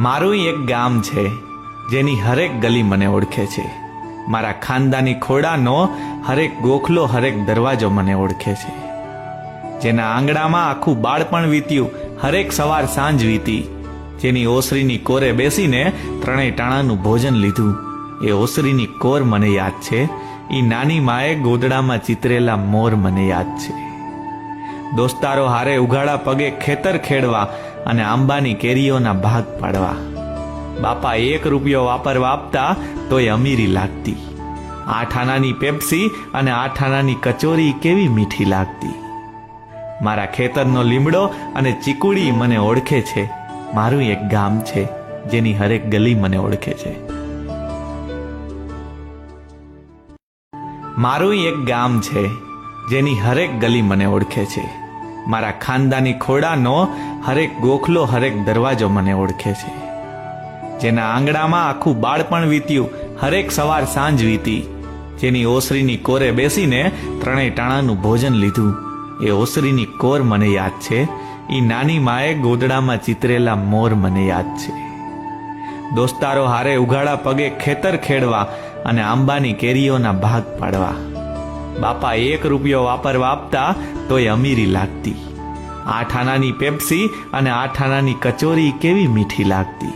મારું એક ગામ છે જેની હરેક ગલી મને ઓળખે છે. મારા ખાનદાની ખોડાનો હરેક ગોખલો હરેક દરવાજો મને ઓળખે છે. જેના આંગણામાં આખું બાળપણ વીત્યું, હરેક સવાર સાંજ વીતી. જેની ઓસરીની કોરે બેસીને ત્રણેય ટાણાનું ભોજન લીધું, એ ઓસરીની કોર મને યાદ છે. ઈ નાની માએ ગોદડામાં ચિતરેલા મોર મને યાદ છે. દોસ્તારો હારે ઉઘાડા પગે ખેતર ખેડવા અને આંબાની કેરીઓના ભાગ પાડવા. બાપા 1 રૂપિયો વાપરવા આપતા તોય અમીરી લાગતી. 8 આનાની પેપ્સી અને 8 આનાની કચોરી કેવી મીઠી લાગતી. મારા ખેતરનો લીમડો અને ચીકુડી મને ઓળખે છે. મારું એક ગામ છે જેની હરેક ગલી મને ઓળખે છે. મારું એક ગામ છે જેની હરેક ગલી મને ઓળખે છે. મારા ખાનદાની ખોડાનો હરેક ગોખલો હરેક દરવાજો મને ઓળખે છે. જેના આંગણામાં આખું બાળપણ વીત્યું, હરેક સવાર સાંજ વીતી. જેની ઓસરીની કોરે બેસીને ત્રણેય ટાણાનું ભોજન લીધું, એ ઓસરીની કોર મને યાદ છે. ઈ નાની માએ ગોદડામાં ચિતરેલા મોર મને યાદ છે. દોસ્તારો હારે ઉઘાડા પગે ખેતર ખેડવા અને આંબાની કેરીઓના ભાગ પાડવા. બાપા 1 રૂપિયો વાપરવા આપતા તોય અમીરી લાગતી. 8 આનાની પેપ્સી અને 8 આનાની કચોરી કેવી મીઠી લાગતી.